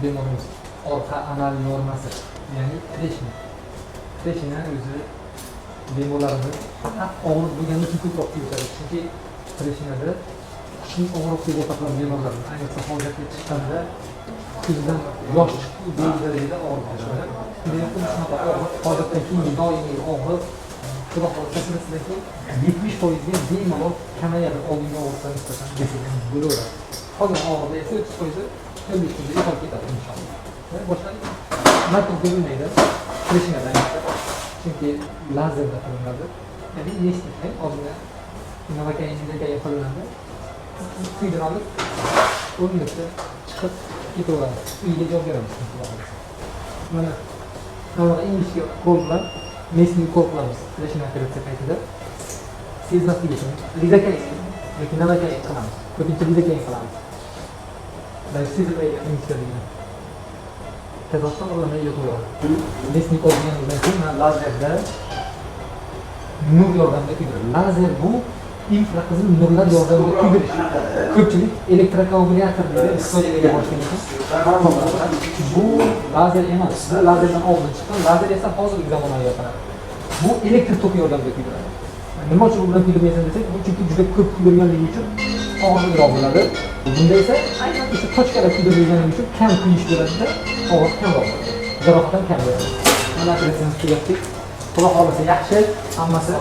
Bemorimiz orqa anal normasi, ya'ni treshna. Treshna o'zi bemorlarimiz faqat og'riq bo'lganda ko'proq tegishadi. Chunki treshnada kuchli og'riq deb atagan bemorlarimiz, ayniqsa hojatga chiqqanda ko'zidan yosh chiqib darajada og'riq bo'ladi. Shunaqa og'riq hojatdan keyin doimiy og'riq Xudo xohlasa sizdan keyin 70% ga bemalol kamayadi oldingi og'riqdan nisbatan desak bo'laveradi. Qolgan og'riqda esa 30% yo'qolib ketadi inshaalloh. Boshqa narsa bo'lmaydi. Treshnadan chunki lazerda qilinadi. Ya'ni eshitgan oldinda navakayinga qilinadi. Kuydirib o'rnida chiqib ketaveradi. Uyga javob beramiz. Mana avval ingichka qo'l bilan mesni qo'lqilamiz. Treshna operatsiya paytida sezmaslik uchun rizakayin yoki navakayin qilamiz. Ko'pincha rizakayin qilamiz. Sezilmaydi ingichkaligini. Tezroqdan ularni yo'qoladi. Mesni qo'lganimizdan keyin lazerda nur yordamida kuydiradi. Lazer bu infraqizil nurlar yordamida kuydirish. Ko'pchilik elektrokoagulyator deydi, istoyaga boshqacha. Bu lazer emas, bu lazerdan oldin chiqqan. Lazer esa hozirgi zamonaviy apparat. Bu elektr toki yordamida kuydiradi. Nima uchun u bilan kuydirmaysan desak, bu chunki juda ko'p kuydirganligi uchun og'irroq bo'ladi. Bunda esa aynan o'sha tochkalar kuydirilganligi uchun kam kuyish bo'ladida, og'ir kamroq bo'ladi. Jarohat ham kam bo'ladi. Mana operatsiyani tugatdik. Xudo xohlasa yaxshi, hammasi